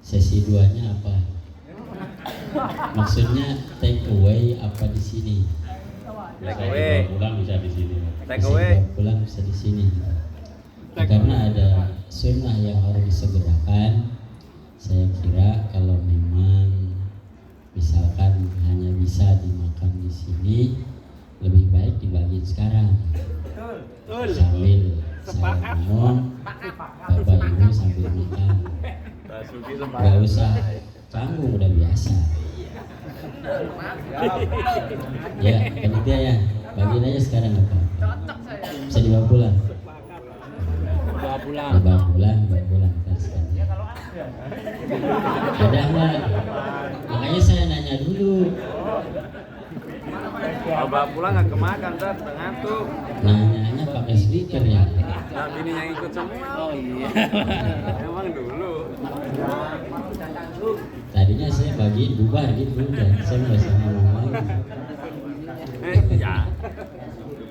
Sesi 2-nya apa? Maksudnya take away apa di sini? Take away. Pulang bisa di sini. Take away. Pulang bisa di sini. Karena ada sunnah yang harus disegerakan. Saya kira kalau memang misalkan hanya bisa dimakan di sini, lebih baik dibagi sekarang. Sambil saya ngomong, bapak ibu sambil makan. Gak usah canggung, udah biasa. Ya, panitia ya, bagiin aja sekarang apa? Bisa dibawa pulang. Dibawa pulang kan sekarang. Ada nggak? Makanya saya nanya dulu. Kalau bawa pulang nggak kemakan, Tat, ngantuk. Nanyanya pakai speaker ya. Nah, bininya ikut semua. Oh iya. Emang dulu. Tadinya saya bagiin bubar gitu, dan saya nggak usah ngomong lagi. Ya.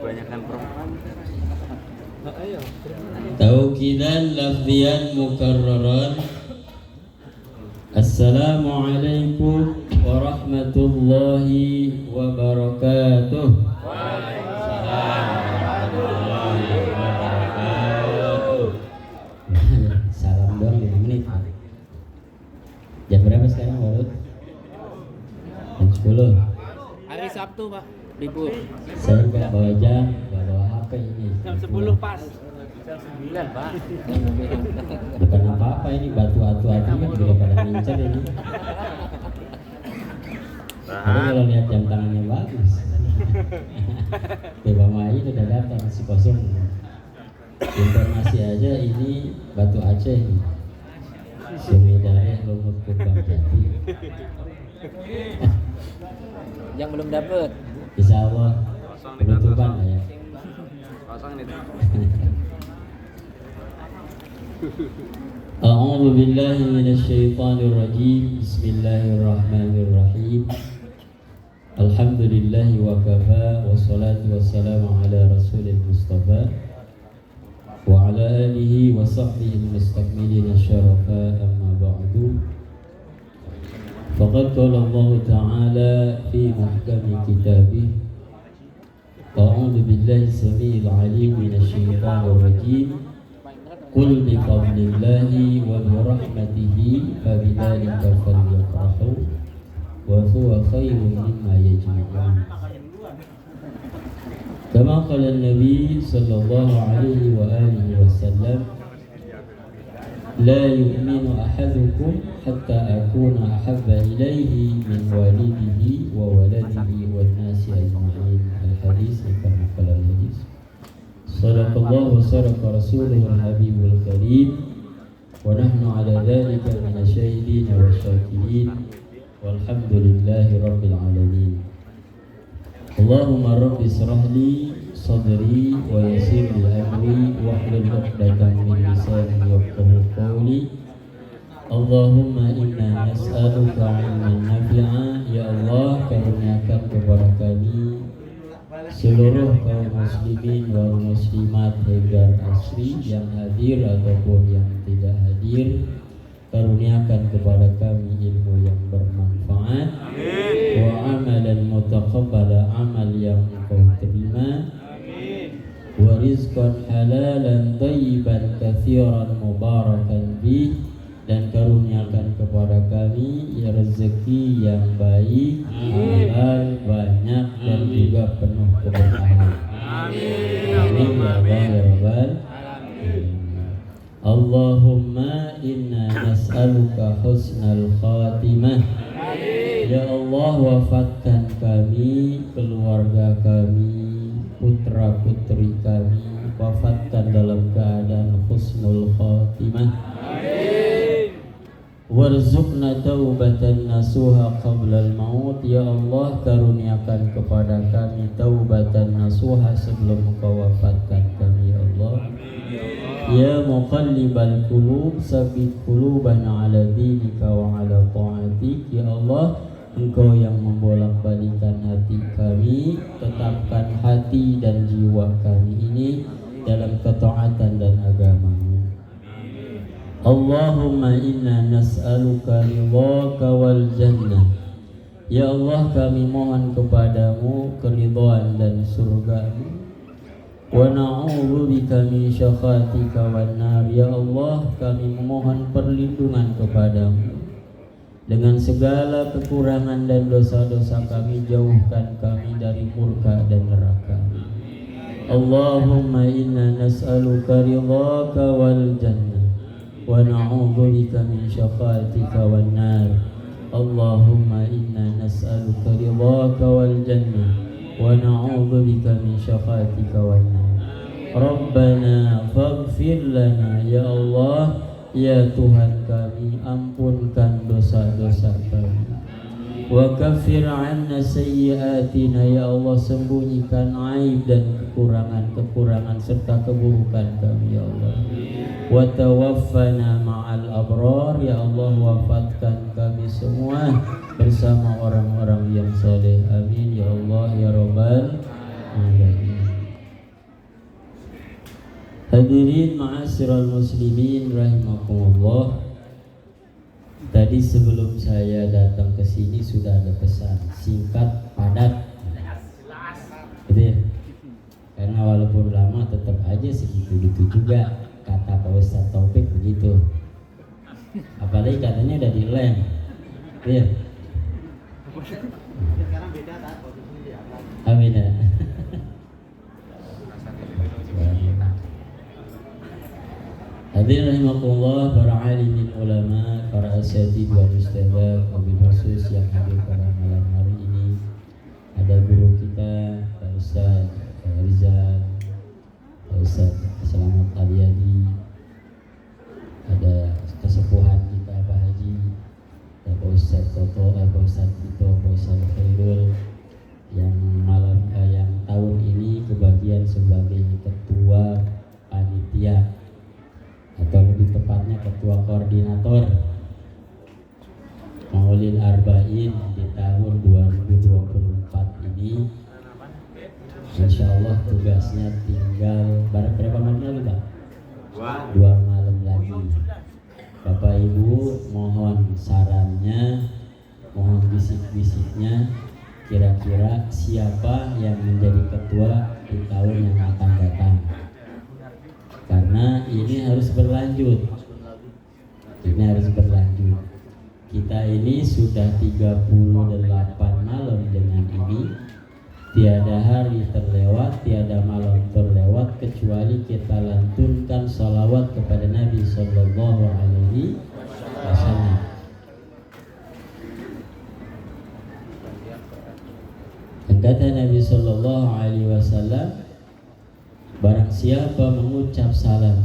Kebanyakan perempuan. Tauqidan lafzian mukarraran. Assalamualaikum warahmatullahi wabarakatuh. Salam doang 5 menit. Jam berapa sekarang, Walud? Jam 10. Hari Sabtu, Pak, libur. Saya nggak bawa jam, nggak bawa HP ini. Jam 10 pas. Jam 9, Pak. Bukan apa-apa ini, batu atu-atu kan juga pada ngincer ini. Tapi kalau lihat jam tangannya bagus. Beba Mai udah datang, masih kosong. Informasi aja ini batu Aceh nih. Sumedare Lumut Kumbang Jati. Yang belum dapet. Insya Allah penutupan lah ya. Pasang nih. A'udzu billahi minasyaitonir rajim. Bismillahirrahmanirrahim. Alhamdulillahi wa kafa, wassalatu wassalamu ala rasulil mustafa wa ala alihi wa sahbihi al-mustakmilina syarafa, amma ba'du. Faqad qala Allah ta'ala fi muhkami kitabih. A'udzu billahi as-sami'il 'alim minasyaitonir rajim. Qul bi fadlillahi wa bi rahmatihi fabidzalika falyafrahu wa huwa khairun mimma yajma'un. Kama qala an-nabi sallallahu alaihi wa alihi wasallam, la yu'minu ahadukum hatta akuna ahabba ilayhi min walidihi wa waladihi wan nasi ajma'in. Al-hadis kama qala al-hadis. Sadaqallahu wa sadaqa rasuluhul habibul karim, wa nahnu ala dhalika minasyahidin wa syakirin, walhamdulillahi rabbil alamin. Allahumma rabbi israh li sadri wa yassir li amri wahlul 'uqdatam min lisani yafqahu qawli. Allahumma inna nas'aluka 'ilman nafi'a. Ya Allah, karuniakan kepada kami seluruh kaum muslimin wal muslimat hajar asri yang hadir ataupun yang tidak hadir, karuniakan kepada kami ilmu yang bermanfaat, wa amalan mutaqabbala, amal yang engkau terima, wa rizqan halalan thayyiban katsiran mubarakan bih, dan karuniakan kepada kami ya rezeki yang baik, halal, banyak, dan juga penuh keberkahan. Amin ya rabbal alamin. Allahumma inna nas'aluka husnal khatimah. Ya Allah, wafatkan kami, keluarga kami, putra putri kami, wafatkan dalam keadaan husnul khatimah. Warzuqna taubatan nasuha qabla al-maut. Ya Allah, karuniakan kepada kami taubatan nasuha sebelum Engkau wafatkan kami ya Allah. Ya muqallibal qulub, sabit qulubana ala dinika wa ala ta'atik. Ya Allah, Engkau yang membolak-balikan hati kami, tetapkan hati dan jiwa kami ini dalam ketaatan dan agama-Mu. Allahumma inna nas'aluka ridhaka wal jannah. Ya Allah, kami mohon kepadamu keridhaan dan surgamu. Wa na'udzubika min syakhatika wan nar. Ya Allah, kami memohon perlindungan kepadamu dengan segala kekurangan dan dosa-dosa kami. Jauhkan kami dari murka dan neraka. Allahumma inna nas'aluka ridhaka wal jannah wa na'udzubika min syakhatika wan nar. Allahumma inna nas'aluka ridhaka wal jannah wa na'udzubika min syakhatika wan nar. Rabbana faghfir lana. Ya Allah, ya Tuhan kami, ampunkan dosa-dosa kami. Wa kaffir 'anna sayyi'atina. Ya Allah, sembunyikan aib dan kekurangan-kekurangan serta keburukan kami ya Allah. Wa tawaffana ma'al abrar. Ya Allah, wafatkan kami semua bersama orang-orang yang saleh. Amin ya Allah ya rabbal alamin. Hadirin ma'asyiral muslimin rahimakumullah. Tadi sebelum saya datang ke sini sudah ada pesan singkat padat. Gitu ya. Karena walaupun lama tetap aja segitu-gitu juga, kata Pak Ustadz Taufik begitu. Apalagi katanya udah dilem. Gitu ya. Sekarang beda kan posisinya di atas. Amin ya. Hadirin rahimakumullah, para alimin ulama, para asyatid wal ustadzat, wabil khusus yang hadir pada malam hari ini. Ada guru kita Pak Ustadz Rizal, Pak Ustadz Selamat Aliyadi, ada kesepuhan kita Pak Haji, ada Pak Ustadz Toto, Pak Ustadz Tito, Pak Ustadz Khairul, yang yang tahun ini kebagian sebagai ketua panitia atau lebih tepatnya ketua koordinator Maulid Arba'in di tahun 2024 ini. Insya Allah tugasnya tinggal berapa malam lagi Pak? 2 malam lagi. Bapak Ibu mohon sarannya, mohon bisik-bisiknya, kira-kira siapa yang menjadi ketua di tahun yang akan datang. Karena ini harus berlanjut. Ini harus berlanjut. Kita ini sudah 38 malam dengan ini. Tiada hari terlewat, tiada malam terlewat kecuali kita lantunkan salawat kepada Nabi Sallallahu Alaihi Wasallam. Dan kata Nabi Sallallahu Alaihi Wasallam, barang siapa mengucap salam,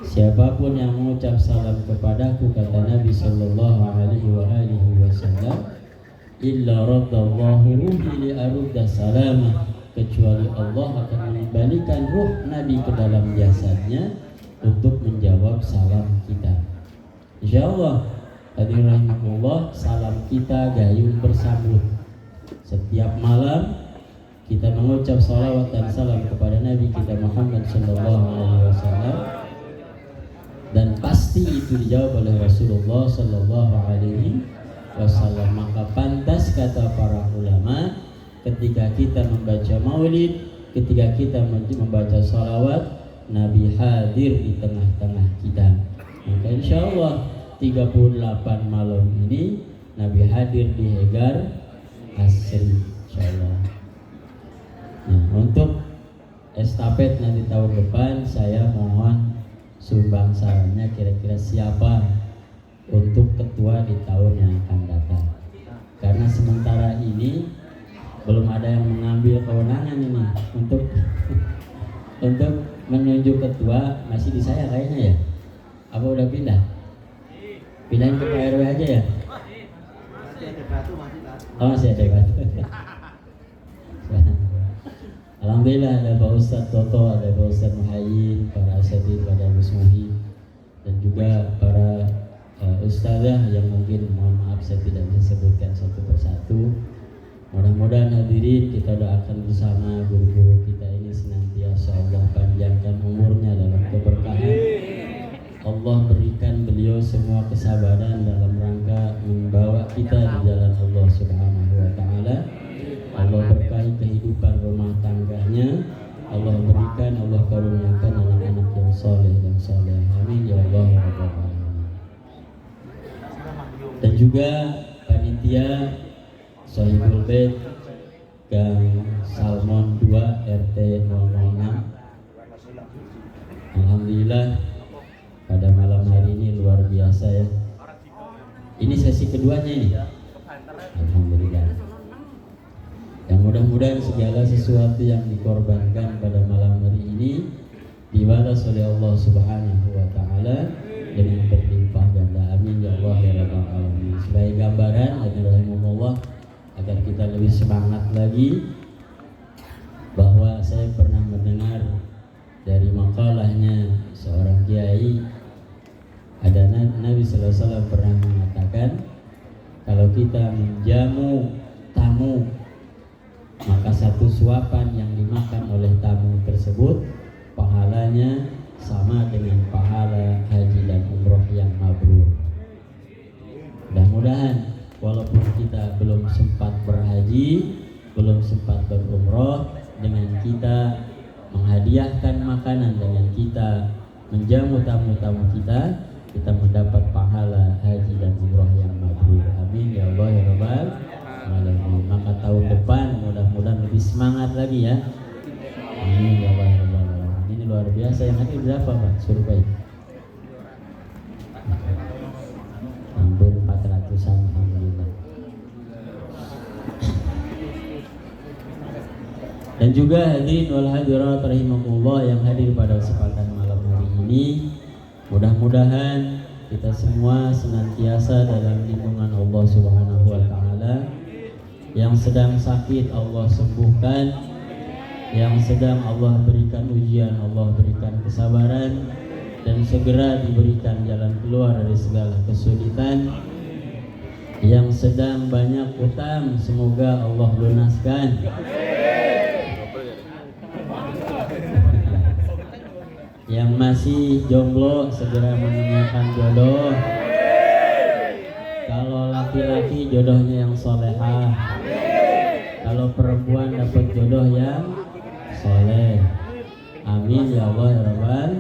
siapapun yang mengucap salam kepadaku, kata Nabi Sallallahu Alaihi Wasallam, illa raddallahu ruhi li arudda salamah, kecuali Allah akan mengembalikan ruh Nabi ke dalam jasadnya untuk menjawab salam kita. Insyaallah hadirin rahimahullah, salam kita gayung bersambut. Setiap malam kita mengucap salawat dan salam kepada Nabi kita Muhammad Sallallahu Alaihi Wasallam, dan pasti itu dijawab oleh Rasulullah Sallallahu Alaihi Wasallam. Maka pantas kata para ulama, ketika kita membaca maulid, ketika kita membaca salawat, Nabi hadir di tengah-tengah kita. Maka insya Allah 38 malam ini Nabi hadir di Hegar Asri, insya Allah. Nah, untuk estafet nanti tahun depan saya mohon sumbang sarannya, kira-kira siapa untuk ketua di tahun yang akan datang. Karena sementara ini belum ada yang mengambil kewenangan ini untuk untuk menunjuk ketua, masih di saya kayaknya ya. Apa udah pindah? Pindahin ke PRW aja ya? Masih ada batu, masih batu. Oh, masih ada batu. Alhamdulillah ada Pak Ustadz Toto, ada Pak Ustadz Muhayyin, para asatidz, pada Gus Muhi, dan juga para ustazah yang mungkin mohon maaf saya tidak bisa sebutkan satu persatu. Mudah-mudahan hadirin kita doakan bersama guru-guru kita ini senantiasa Allah panjangkan umurnya dalam keberkahan. Allah Allah berikan beliau semua kesabaran dalam rangka membawa kita di jalan Allah Subhanahu wa taala. Allah berkahi kehidupan rumah tangganya. Allah berikan, Allah karuniakan anak-anak yang soleh dan soleh. Amin ya Allah ya Rabbal alamin. Dan juga panitia Sohibul Bait Gang Salmon 2 RT 006. Alhamdulillah pada malam hari ini luar biasa ya. Ini sesi keduanya ini. Alhamdulillah. Yang mudah-mudahan segala sesuatu yang dikorbankan pada malam hari ini dibalas oleh Allah Subhanahu wa taala dengan berlimpah ganda. Amin ya Allah ya Rabbal alamin. Sebagai gambaran rahimahullah agar kita lebih semangat lagi, bahwa saya pernah mendengar dari makalahnya seorang kiai, ada Nabi sallallahu alaihi wasallam pernah mengatakan, kalau kita menjamu tamu, maka satu suapan yang dimakan oleh tamu tersebut pahalanya sama dengan pahala haji dan umroh yang mabrur. Mudah-mudahan walaupun kita belum sempat berhaji, belum sempat berumroh, dengan kita menghadiahkan makanan, dengan kita menjamu tamu-tamu kita, kita mendapat pahala haji dan umroh yang mabrur. Amin ya Allah ya Rabbal alamin. Maka tahun depan mudah-mudahan lebih semangat lagi ya. Amin ya Allah ya Rabbal alamin. Ini luar biasa. Yang hadir berapa Pak? Suruh baik. Hampir 400-an. Alhamdulillah. Dan juga hadirin wal hadirat rahimakumullah yang hadir pada kesempatan malam hari ini, mudah-mudahan kita semua senantiasa dalam lindungan Allah Subhanahu wa taala. Yang sedang sakit Allah sembuhkan, yang sedang Allah berikan ujian Allah berikan kesabaran, dan segera diberikan jalan keluar dari segala kesulitan. Yang sedang banyak utang semoga Allah lunaskan. Yang masih jomblo segera menemukan jodoh. Kalau laki-laki jodohnya yang solehah, kalau perempuan dapat jodoh yang soleh. Amin ya Allah ya Rabbal alamin.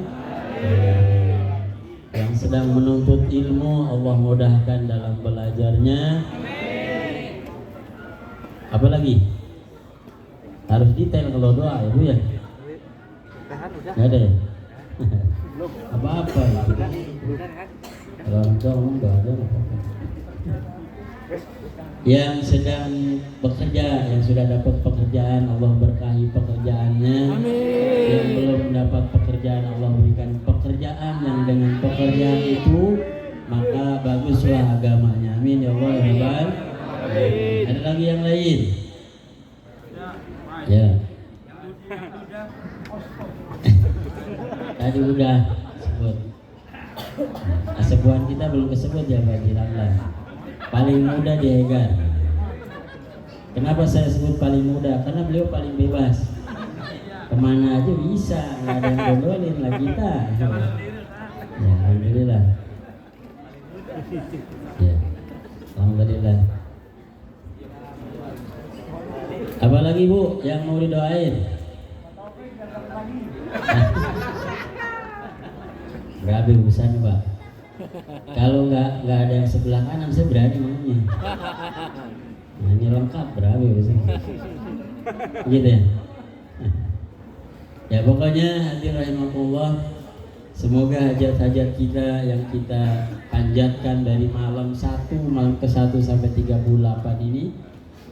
Yang sedang menuntut ilmu Allah mudahkan dalam belajarnya. Apa lagi? Harus detail kalau doa ya Bu ya. Nggak ada ya? Apa-apa itu. Kalau orang tua ngomong nggak ada apa-apa. Yang sedang bekerja, yang sudah dapat pekerjaan Allah berkahi pekerjaannya. Amin. Yang belum mendapat pekerjaan Allah berikan pekerjaan yang dengan pekerjaan itu maka baguslah agamanya. Amin ya Allah ya Rabbal alamin. Ada lagi yang lain? Ya. Tadi udah sebut. Asebuan kita belum kesebut ya Pak Jilanlah. Paling muda di Hegar. Kenapa saya sebut paling muda? Karena beliau paling bebas. Kemana aja bisa, nggak ada yang gondolin lah kita. Ya, alhamdulillah. Ya, alhamdulillah. Apalagi Bu yang mau didoain? Berapa urusan Pak? Kalau nggak ada yang sebelah kanan saya berani maunya. Nah, ini lengkap berapa urusan? Gitu ya. Ya pokoknya hadirin rahimakumullah, semoga hajat-hajat kita yang kita panjatkan dari malam ke-1 sampai 38 ini,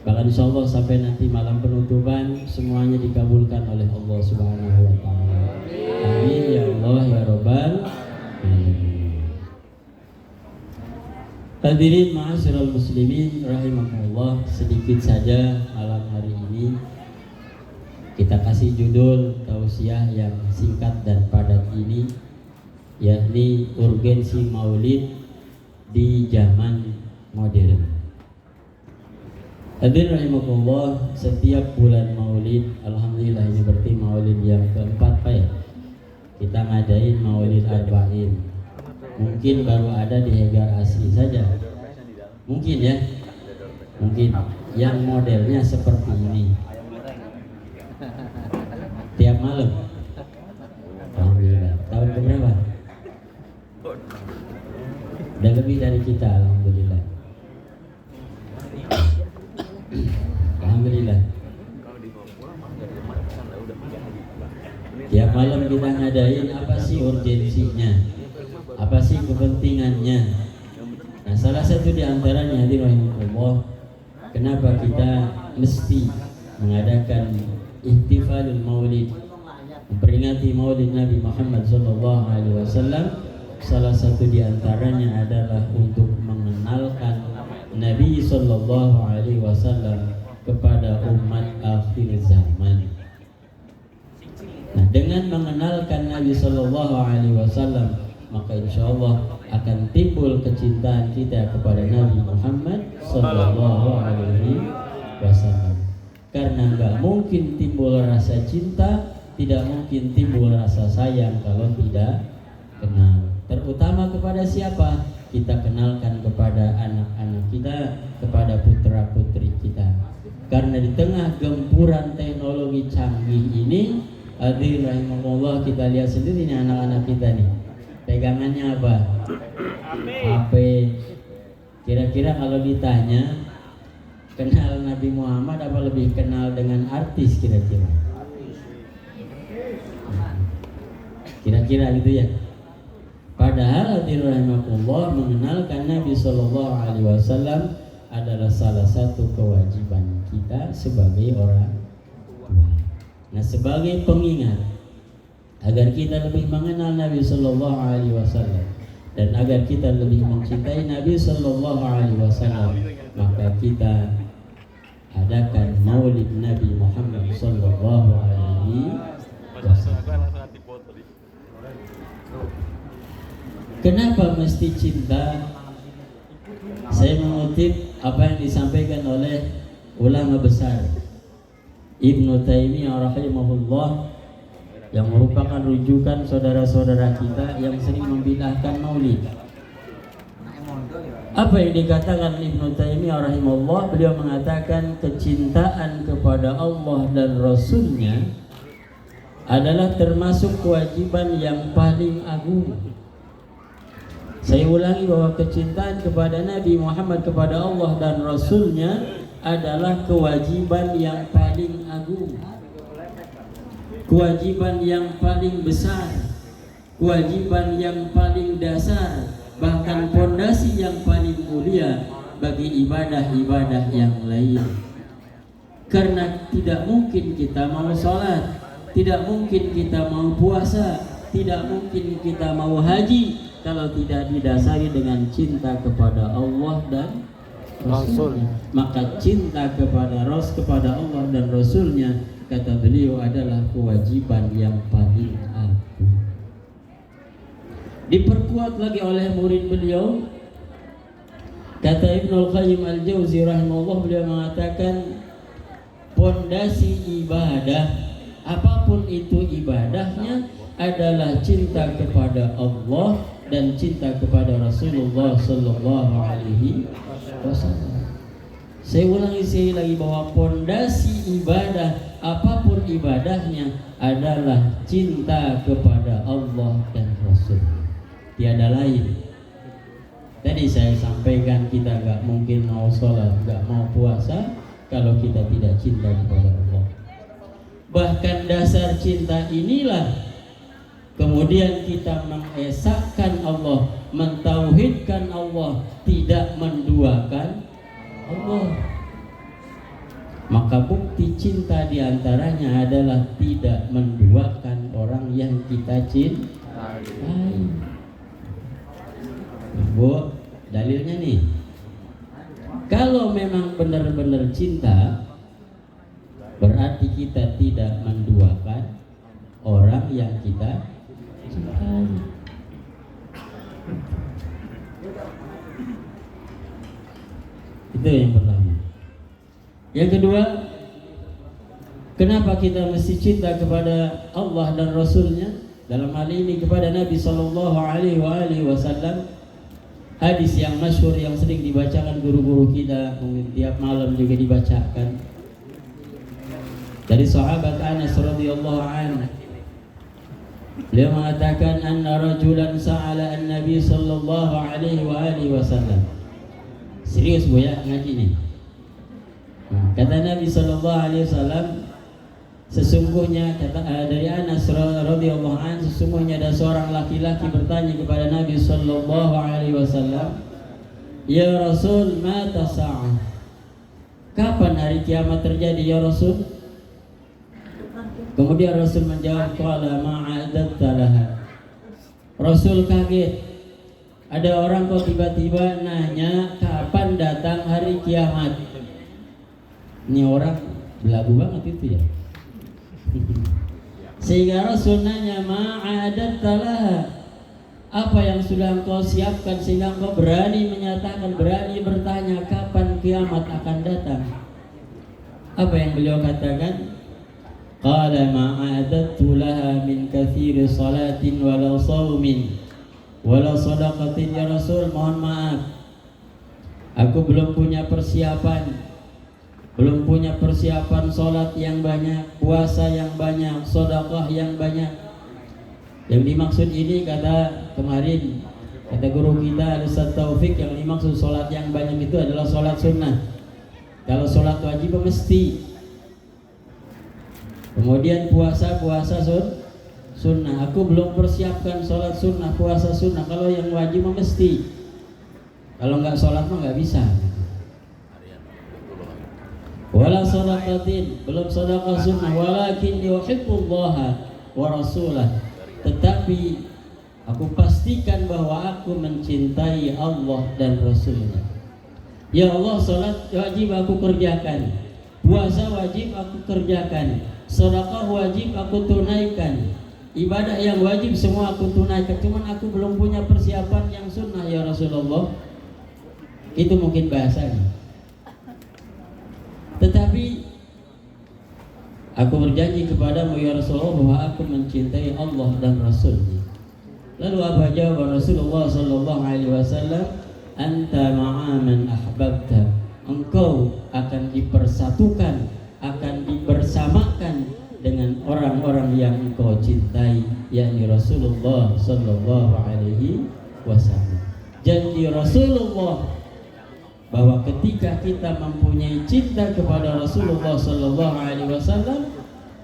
bahkan insyaallah sampai nanti malam penutupan semuanya dikabulkan oleh Allah Subhanahu wa taala. Amin ya Allah ya Rabbal alamin. Hadirin ma'asyiral muslimin rahimakumullah, sedikit saja malam hari ini kita kasih judul tausiah yang singkat dan padat ini, yakni urgensi maulid di zaman modern. Hadirin rahimakumullah, setiap bulan maulid, alhamdulillah ini berarti maulid yang keempat Pak ya. Kita ngadain maulid arba'in. mungkin baru ada di Hegar asli saja. Mungkin ya, mungkin yang modelnya seperti ini tiap malam. Alhamdulillah. Tahun keberapa? Udah lebih dari kita, alhamdulillah. Alhamdulillah. Tiap malam kita ngadain, apa sih urgensinya? Apa sih kepentingannya? Nah, salah satu di antaranya hadirin rahimahullah, kenapa kita mesti mengadakan ihtifalul maulid, memperingati maulid Nabi Muhammad SAW. Salah satu di antaranya adalah untuk mengenalkan Nabi SAW kepada umat akhir zaman. Nah, dengan mengenalkan Nabi SAW, maka insya Allah akan timbul kecintaan kita kepada Nabi Muhammad SAW. Karena nggak mungkin timbul rasa cinta, tidak mungkin timbul rasa sayang kalau tidak kenal. Terutama kepada siapa? Kita kenalkan kepada anak-anak kita, kepada putra-putri kita. Karena di tengah gempuran teknologi canggih ini, hadirin rahimahullah, kita lihat sendiri nih anak-anak kita nih. Pegangannya apa? HP. Kira-kira kalau ditanya kenal Nabi Muhammad apa lebih kenal dengan artis kira-kira? Kira-kira gitu ya. Padahal hadirin rahimakumullah, mengenalkan Nabi SAW adalah salah satu kewajiban kita sebagai orang tua. Nah, sebagai pengingat agar kita lebih mengenal Nabi SAW dan agar kita lebih mencintai Nabi SAW, maka kita adakan Maulid Nabi Muhammad SAW. Kenapa mesti cinta? Saya mengutip apa yang disampaikan oleh ulama besar Ibnu Taimiyah rahimahullah, yang merupakan rujukan saudara-saudara kita yang sering membidahkan maulid. Apa yang dikatakan Ibnu Taimiyah rahimahullah? Beliau mengatakan kecintaan kepada Allah dan Rasulnya adalah termasuk kewajiban yang paling agung. Saya ulangi bahwa kecintaan kepada Nabi Muhammad, kepada Allah dan Rasulnya adalah kewajiban yang paling agung, kewajiban yang paling besar, kewajiban yang paling dasar, bahkan fondasi yang paling mulia bagi ibadah-ibadah yang lain. Karena tidak mungkin kita mau sholat, tidak mungkin kita mau puasa, tidak mungkin kita mau haji kalau tidak didasari dengan cinta kepada Allah dan Rasul. Maka cinta kepada Allah dan Rasulnya, kata beliau, adalah kewajiban yang paling agung. Diperkuat lagi oleh murid beliau, kata Ibnul Qayyim Al-Jauzi rahimahullah, beliau mengatakan pondasi ibadah, apapun itu ibadahnya, adalah cinta kepada Allah dan cinta kepada Rasulullah Sallallahu Alaihi Wasallam. Saya ulangi sekali lagi bahwa pondasi ibadah, apapun ibadahnya, adalah cinta kepada Allah dan Rasul. Tiada lain. Tadi saya sampaikan kita gak mungkin mau sholat, gak mau puasa kalau kita tidak cinta kepada Allah. Bahkan dasar cinta inilah kemudian kita mengesahkan Allah, mentauhidkan Allah, tidak menduakan Allah. Maka bukti cinta diantaranya adalah tidak menduakan orang yang kita cintai. Bu, dalilnya nih, kalau memang benar-benar cinta, berarti kita tidak menduakan orang yang kita cintai. Itu yang pertama. Yang kedua, kenapa kita mesti cinta kepada Allah dan Rasulnya? dalam hal ini kepada Nabi sallallahu alaihi wasallam. Hadis yang masyhur yang sering dibacakan guru-guru kita, mungkin tiap malam juga dibacakan, dari sahabat Anas radhiyallahu anhu. Beliau mengatakan anna rajulan sa'ala an-nabi sallallahu alaihi wasallam. Serius Bu ya ngaji nih. Kata Nabi sallallahu alaihi wasallam, sesungguhnya dari Anas radhiyallahu anhu, sesungguhnya ada seorang laki-laki bertanya kepada Nabi sallallahu alaihi wasallam, "Ya Rasul, mata sa'ah?" Kapan hari kiamat terjadi ya Rasul? Kemudian Rasul menjawab, "Qala ma'adatta laha." Rasul kaget. Ada orang kok tiba-tiba nanya kapan datang hari kiamat. Ini orang belagu banget itu ya. Sehingga Rasul nanya, ma'adatta laha, apa yang sudah engkau siapkan sehingga engkau berani menyatakan, berani bertanya kapan kiamat akan datang? Apa yang beliau katakan? Qala ma'adattu laha min katsiri salatin walau shaumin walau shadaqatin. Ya Rasul, mohon maaf, aku belum punya persiapan sholat yang banyak, puasa yang banyak, sedekah yang banyak. Yang dimaksud ini kata guru kita Ustaz Taufik, yang dimaksud sholat yang banyak itu adalah sholat sunnah. Kalau sholat wajib mesti. Kemudian puasa sunnah. Aku belum persiapkan sholat sunnah, puasa sunnah. Kalau yang wajib mesti. Kalau nggak sholat mah nggak bisa. Wala shadaqatin, belum sedekah sunnah, walakin yuhibbullaha wa rasulah. Tetapi aku pastikan bahwa aku mencintai Allah dan Rasulnya. Ya Allah, salat wajib aku kerjakan, puasa wajib aku kerjakan, sedekah wajib aku tunaikan, ibadah yang wajib semua aku tunaikan. Cuman aku belum punya persiapan yang sunnah ya Rasulullah. Itu mungkin bahasanya. Tetapi aku berjanji kepadamu ya Rasulullah bahwa aku mencintai Allah dan Rasulnya. Lalu apa jawab Rasulullah sallallahu alaihi wasallam? Anta ma'a man ahbabta. Engkau akan dipersatukan, akan dibersamakan dengan orang-orang yang engkau cintai, yakni Rasulullah sallallahu alaihi wasallam. Janji Rasulullah bahwa ketika kita mempunyai cinta kepada Rasulullah sallallahu alaihi wasallam,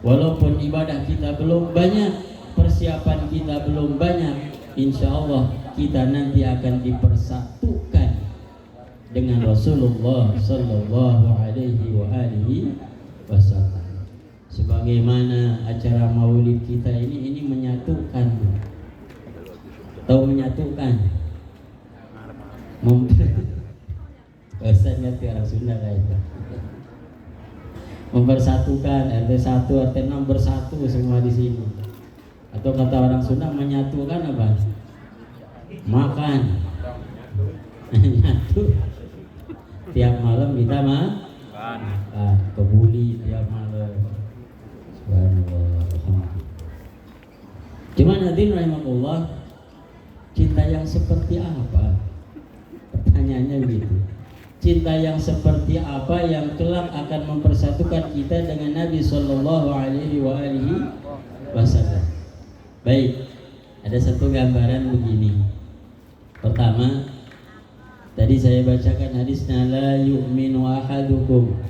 walaupun ibadah kita belum banyak, persiapan kita belum banyak, insyaallah kita nanti akan dipersatukan dengan Rasulullah sallallahu alaihi wasallam. Sebagaimana acara Maulid kita ini menyatukan. Tahu menyatukan? Saya ngerti orang Sunda kayak itu. Mempersatukan, RT 1, RT 6 bersatu semua di sini. Atau kata orang Sunda menyatukan apa? Makan. Nyatu. Tiap malam kita makan. Kebuli tiap malam. Subhanallah. Cuman hadirin rahimakumullah, cinta yang seperti apa? Pertanyaannya begitu. Cinta yang seperti apa yang kelak akan mempersatukan kita dengan Nabi sallallahu alaihi wasallam? Baik, ada satu gambaran begini. Pertama, tadi saya bacakan hadisnya, la yu'minu ahadukum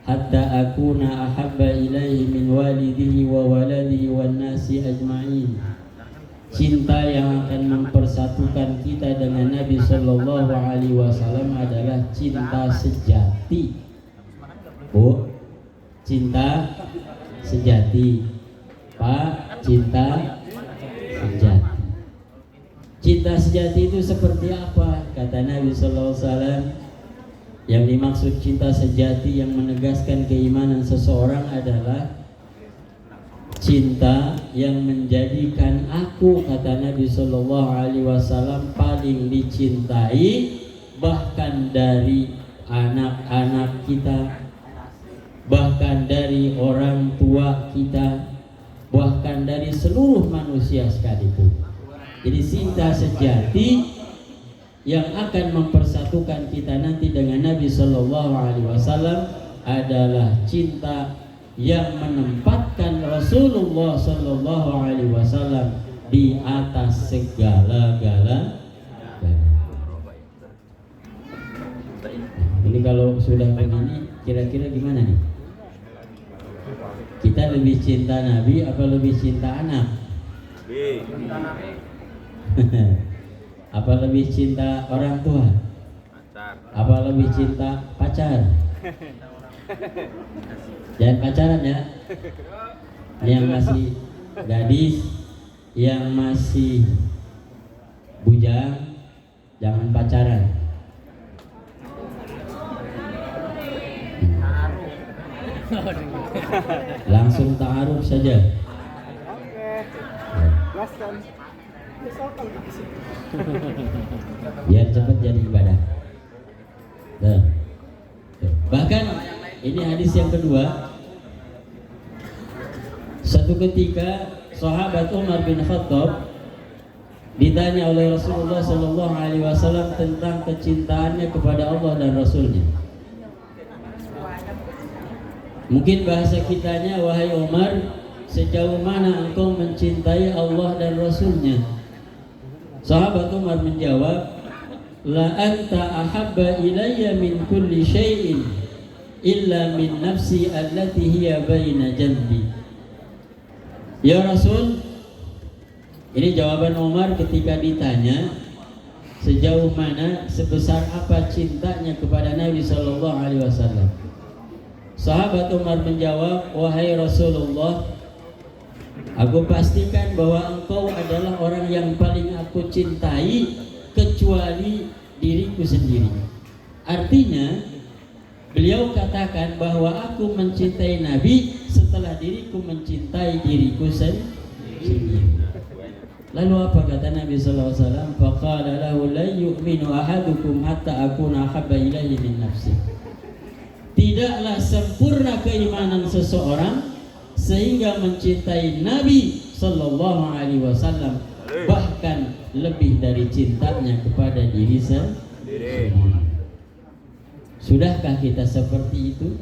hatta akuna ahabba ilaihi min walidihi wa waladihi wan nasi ajma'in. Cinta yang akan mempersatukan kita dengan Nabi sallallahu alaihi wasallam adalah cinta sejati. Bu, cinta sejati. Pak, cinta sejati. Cinta sejati itu seperti apa? Kata Nabi sallallahu alaihi wasallam, yang dimaksud cinta sejati yang menegaskan keimanan seseorang adalah cinta yang menjadikan aku, kata Nabi sallallahu alaihi wasallam, paling dicintai bahkan dari anak-anak kita, bahkan dari orang tua kita, bahkan dari seluruh manusia sekalipun. Jadi cinta sejati yang akan mempersatukan kita nanti dengan Nabi Shallallahu Alaihi Wasallam adalah cinta yang menempatkan Rasulullah Shallallahu Alaihi Wasallam di atas segala-galanya. Ini kalau sudah begini, kira-kira gimana nih? Kita lebih cinta Nabi apa lebih cinta anak? Apa lebih cinta orang tua? Apa lebih cinta pacar? Jangan pacaran ya. Yang masih gadis, yang masih bujang, jangan pacaran. Langsung ta'aruf saja. Biar cepat jadi ibadah. Tuh. Bahkan ini hadis yang kedua. Satu ketika sahabat Umar bin Khattab ditanya oleh Rasulullah Sallallahu Alaihi Wasallam tentang kecintaannya kepada Allah dan Rasulnya. Mungkin bahasa kitanya, wahai Umar, sejauh mana engkau mencintai Allah dan Rasulnya? Sahabat Umar menjawab, la anta ahabba ilayya min kulli syai'in illa min nafsi allati hiya baina jambi. Ya Rasul, ini jawaban Umar ketika ditanya sejauh mana, sebesar apa cintanya kepada Nabi Sallallahu Alaihi Wasallam. Sahabat Umar menjawab, wahai Rasulullah, aku pastikan bahwa engkau adalah orang yang paling aku cintai kecuali diriku sendiri. Artinya beliau katakan bahwa aku mencintai Nabi setelah diriku mencintai diriku sendiri. Lalu apa kata Nabi sallallahu alaihi wasallam? Faqala lahu la yu'minu ahadukum hatta akuna ahabba ilaihi min nafsi. Tidaklah sempurna keimanan seseorang sehingga mencintai Nabi sallallahu alaihi wasallam bahkan lebih dari cintanya kepada diri sendiri. Sudahkah kita seperti itu?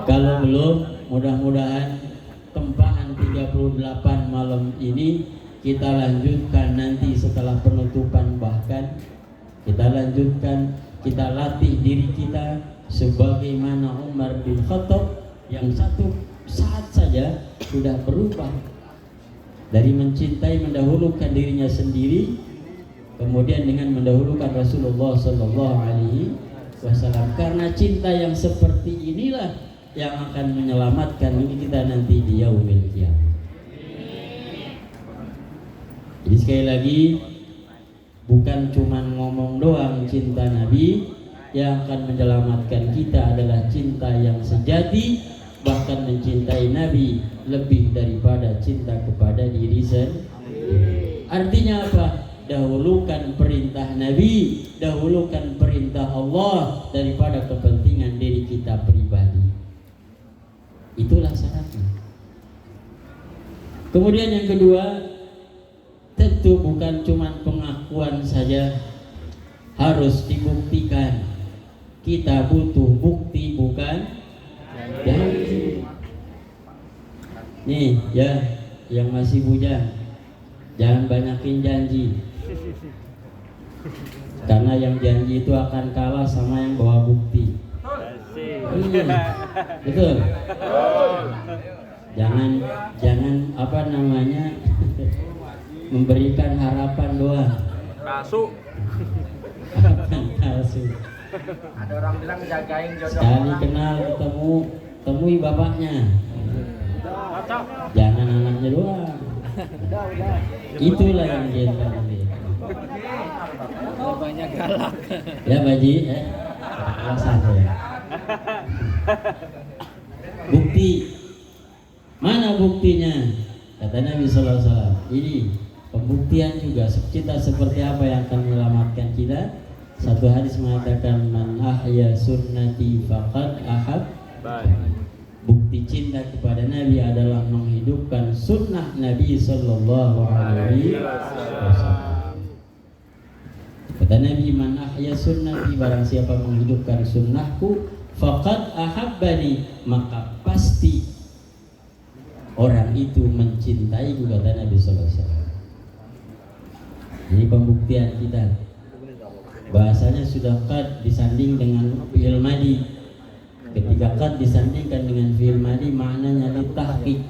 Kalau belum, mudah-mudahan tempaan 38 malam ini kita lanjutkan nanti setelah penutupan, bahkan kita lanjutkan, kita latih diri kita sebagaimana Umar bin Khattab yang satu saat saja sudah berubah dari mencintai mendahulukan dirinya sendiri, kemudian dengan mendahulukan Rasulullah Sallallahu Alaihi Wasallam. Karena cinta yang seperti inilah yang akan menyelamatkan kita nanti di yaumil qiyamah. Jadi sekali lagi, bukan cuma ngomong doang cinta Nabi, yang akan menyelamatkan kita adalah cinta yang sejati, bahkan mencintai Nabi lebih daripada cinta kepada diri sendiri. Artinya apa? Dahulukan perintah Nabi, dahulukan perintah Allah daripada kepentingan diri kita pribadi. Itulah syaratnya. Kemudian yang kedua, tentu bukan cuma pengakuan saja, harus dibuktikan. Kita butuh bukti, bukan janji. Nih ya, yang masih bujang, jangan banyakin janji, karena yang janji itu akan kalah sama yang bawa bukti. Betul. Jangan apa namanya memberikan harapan doang. Palsu. Palsu. Ada orang bilang jagain jodoh Sekali orang. kenal ketemu, temui bapaknya. Jangan anaknya doang. Udah. Itulah yang dia tadi. Banyak galak. Ya Baji, alasan ya. Bukti. Mana buktinya? Kata Nabi Sallallahu Alaihi Wasallam. Ini pembuktian juga cinta seperti apa yang akan menyelamatkan kita. Satu hadis mengatakan man ahya sunnati faqad ahab. bukti cinta kepada Nabi adalah menghidupkan sunnah Nabi Sallallahu Alaihi Wasallam. Kata Nabi, man ahya sunnati, barang siapa menghidupkan sunnahku, faqad ahabbani, maka pasti orang itu mencintaiku, kata Nabi Sallallahu Alaihi Wasallam. Ini pembuktian kita. Bahasanya sudah qad disanding dengan fi'il madi. Ketika qad disandingkan dengan fi'il madi, maknanya litahqiq.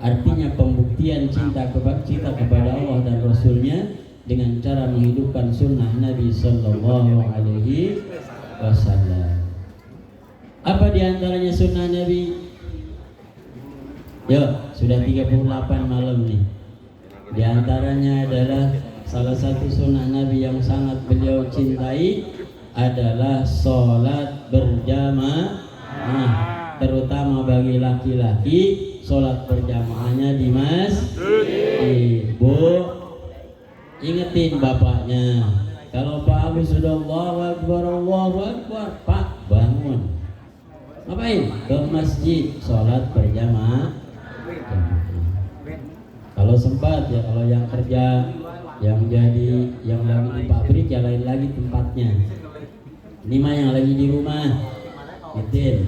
Artinya pembuktian cinta kepada Allah dan Rasulnya dengan cara menghidupkan sunnah Nabi Sallallahu Alaihi Wasallam. Apa diantaranya sunnah Nabi? Yo, sudah 38 malam nih. Di antaranya adalah salah satu sunnah Nabi yang sangat beliau cintai adalah sholat berjamaah. Terutama bagi laki-laki, sholat berjamaahnya di masjid. Bu, ingetin bapaknya. Kalau Pak Abu sudah Allahu Akbar, Pak bangun. Ngapain? Ke masjid, sholat berjamaah. Kalau sempat ya, kalau yang kerja, yang lagi di pabrik ya lain lagi tempatnya. Ini mah yang lagi di rumah, gitu.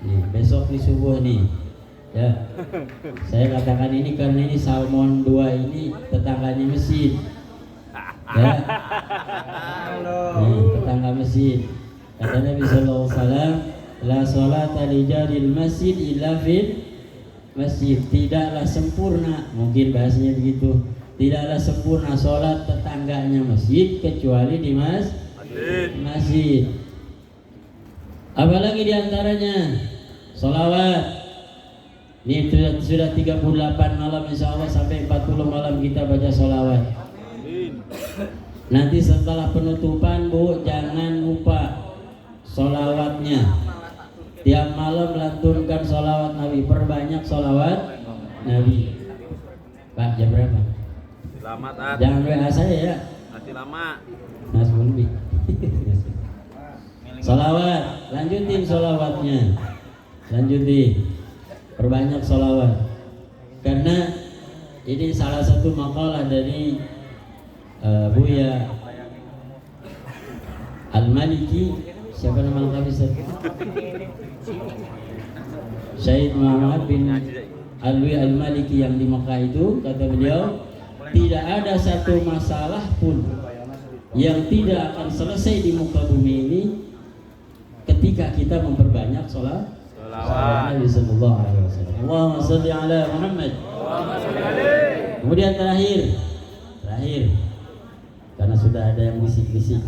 Nih, besok di subuh nih, ya. Saya katakan ini karena ini Salmon 2 ini tetangganya masjid, ya. Nih, tetangga masjid. Kata Nabi Sallallahu Alaihi Wasallam, la sholata li jaril masjid illa fil masjid. Tidaklah sempurna, mungkin bahasanya begitu. Tidaklah sempurna sholat tetangganya masjid kecuali di masjid. Apalagi diantaranya sholawat. Ini sudah 38 malam, insya Allah sampai 40 malam kita baca sholawat. Nanti setelah penutupan, Bu, jangan lupa sholawatnya. Tiap malam lantunkan sholawat Nabi, perbanyak sholawat Nabi. Pak, jam berapa? Selamat, Jangan WA saya ya. masih lama. Mas Bulbi. Sholawat, lanjutin sholawatnya. Lanjutin. Perbanyak sholawat. Karena ini salah satu makalah dari Buya Al-Maliki. Siapa nama lengkapnya? Syed Muhammad bin Alwi Al-Maliki yang di Mekah itu, kata beliau, tidak ada satu masalah pun yang tidak akan selesai di muka bumi ini ketika kita memperbanyak sholat Nabi sallallahu alaihi wasallam. Allahumma shalli ala Muhammad. Kemudian terakhir karena sudah ada yang bisik-bisik.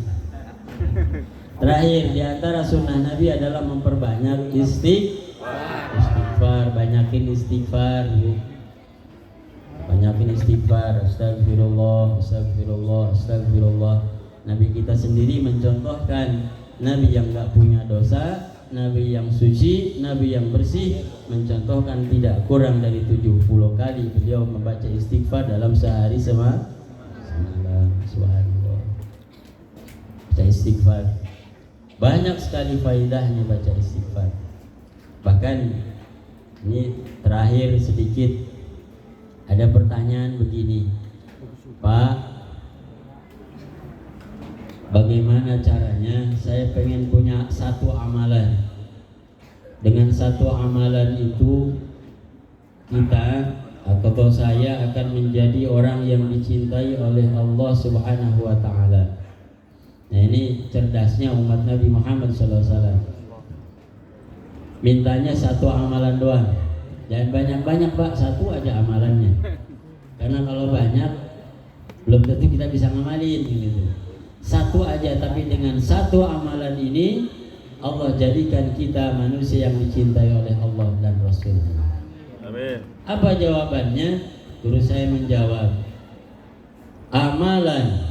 Terakhir di antara sunnah Nabi adalah memperbanyak istighfar, banyakin istighfar. Banyakin istighfar, astagfirullah, astagfirullah, astagfirullah. Nabi kita sendiri mencontohkan Nabi yang gak punya dosa, Nabi yang suci, Nabi yang bersih, mencontohkan tidak kurang dari 70 kali beliau membaca istighfar dalam sehari semalam. Subhanallah. Baca istighfar. Banyak sekali faedahnya baca istighfar. Bahkan ini terakhir sedikit, ada pertanyaan begini, Pak, bagaimana caranya saya pengen punya satu amalan. Dengan satu amalan itu kita atau saya akan menjadi orang yang dicintai oleh Allah Subhanahu wa taala. Nah, ini cerdasnya umat Nabi Muhammad SAW. Mintanya satu amalan doang. Jangan banyak-banyak, Pak, satu aja amalannya. Karena kalau banyak belum tentu kita bisa ngamalin gitu. Satu aja, tapi dengan satu amalan ini Allah jadikan kita manusia yang dicintai oleh Allah dan Rasulnya. Amin. Apa jawabannya? Guru saya menjawab, amalan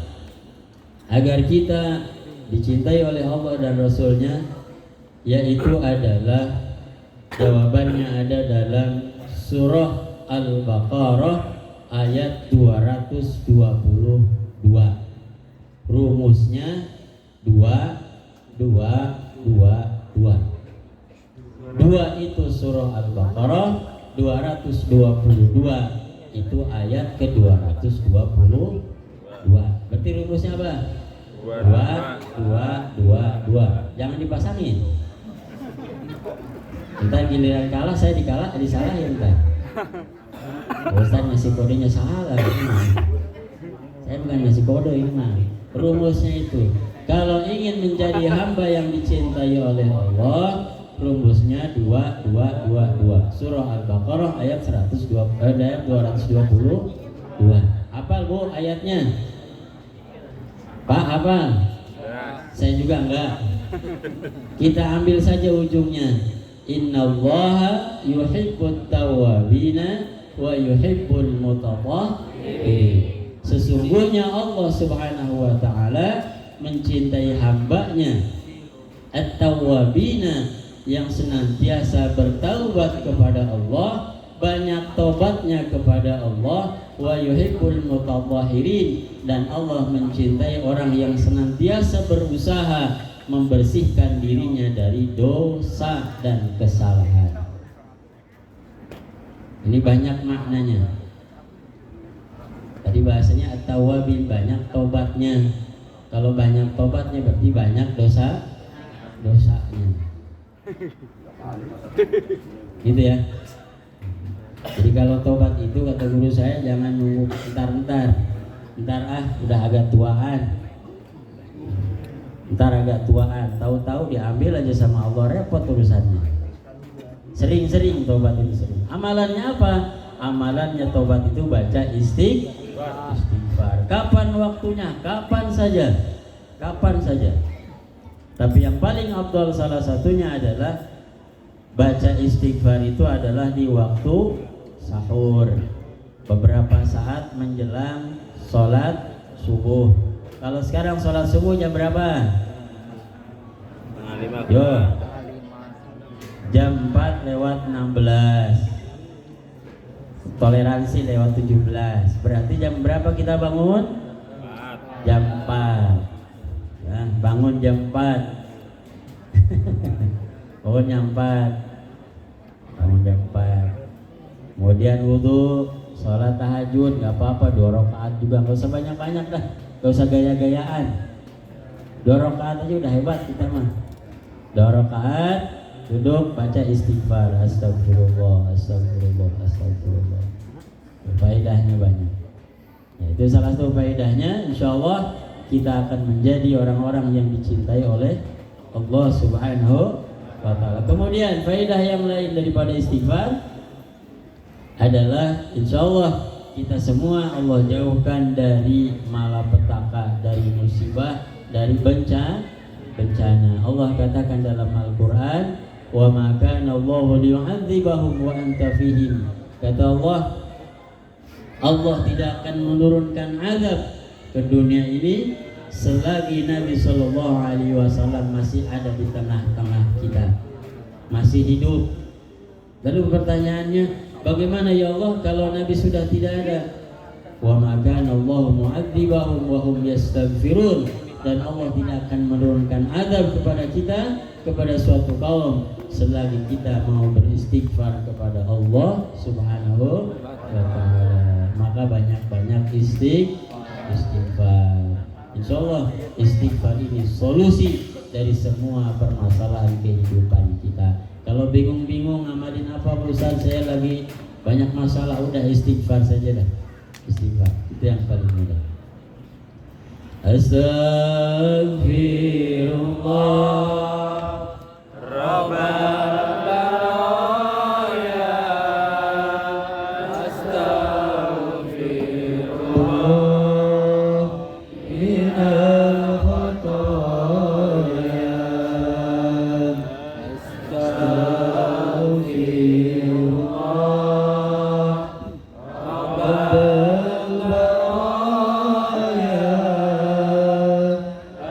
agar kita dicintai oleh Allah dan Rasulnya, yaitu adalah, jawabannya ada dalam surah Al-Baqarah ayat 222. Rumusnya 2, 2, 2, 2. 2 itu surah Al-Baqarah, 222 itu ayat ke 222. Berarti rumusnya apa? 2. Jangan dipasangin. Ntar giliran kalah saya disalahin ntar. Ustaz ngasih kodenya salah. Saya bukan ngasih kode ini mah. Rumusnya itu, kalau ingin menjadi hamba yang dicintai oleh Allah, rumusnya 2. Surah Al-Baqarah ayat 222. Hafal Bu ayatnya? Pak hafal? Saya juga enggak. Kita ambil saja ujungnya. Innallaha yuhibbut tawwabina wa yuhibbul mutatahhirin. Sesungguhnya Allah Subhanahu wa taala mencintai hambanya at-tawwabina yang senantiasa bertaubat kepada Allah, banyak tobatnya kepada Allah, wa yuhibbul mutatahhirin, dan Allah mencintai orang yang senantiasa berusaha membersihkan dirinya dari dosa dan kesalahan. Ini banyak maknanya. Tadi bahasanya at-tawwabin, banyak tobatnya. Kalau banyak tobatnya berarti banyak dosanya. Gitu ya. Jadi kalau tobat itu kata guru saya jangan nunggu entar udah agak tuaan. Tahu-tahu diambil aja sama Allah, repot urusannya. Sering-sering tobat itu sering. Amalannya apa? Amalannya tobat itu baca istighfar. Kapan waktunya? Kapan saja. Tapi yang paling afdal salah satunya adalah baca istighfar itu adalah di waktu sahur, beberapa saat menjelang sholat subuh. Kalau sekarang sholat subuh jam berapa? Yo, jam 4:16. Toleransi lewat 17. Berarti jam berapa kita bangun? Jam 4. Ya, bangun jam 4. Bangun jam 4. Kemudian wudhu, sholat tahajud, nggak apa-apa 2 rakaat juga, nggak usah banyak-banyak dah, nggak usah gaya-gayaan. 2 rakaat aja udah hebat kita mah. 2 rakaat, duduk baca istighfar, astagfirullah. Faedahnya banyak. Ya, itu salah satu faedahnya. Insyaallah kita akan menjadi orang-orang yang dicintai oleh Allah Subhanahu wa taala. Kemudian faedah yang lain daripada istighfar adalah insyaallah kita semua Allah jauhkan dari malapetaka, dari musibah, dari bencana. Allah katakan dalam Al-Qur'an, "Wa ma kana Allahu liyu'adzibahum wa anta fihim." Kata Allah tidak akan menurunkan azab ke dunia ini selagi Nabi Shallallahu Alaihi Wasallam masih ada di tengah-tengah kita, masih hidup. Lalu pertanyaannya, bagaimana ya Allah kalau Nabi sudah tidak ada? Wa ma kana Allahu mu'adzibahum wa hum yastaghfirun. Dan Allah tidak akan menurunkan azab kepada kita, kepada suatu kaum selagi kita mau beristighfar kepada Allah Subhanahu wa taala. Maka banyak-banyak istighfar. Insyaallah istighfar ini solusi dari semua permasalahan kehidupan kita. Kalau bingung-bingung ngamalin apa Ustaz, saya lagi banyak masalah, udah istighfar saja dah. Istighfar itu yang paling mudah. Astaghfirullah Rabbana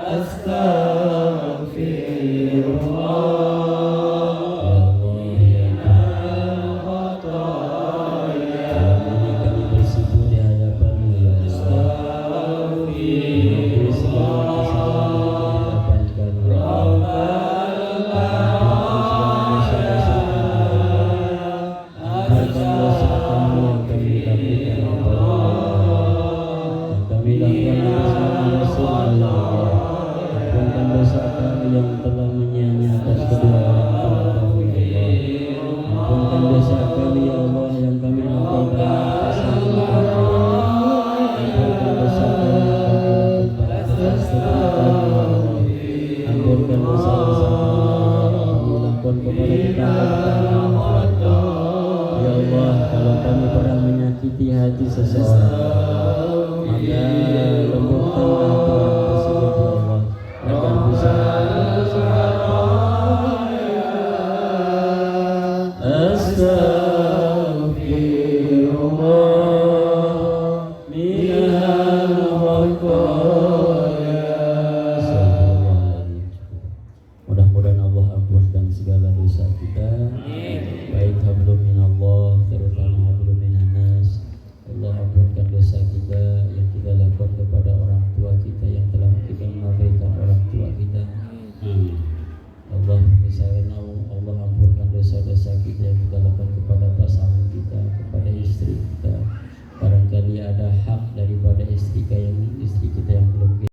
Astaghfirullah hati seseorang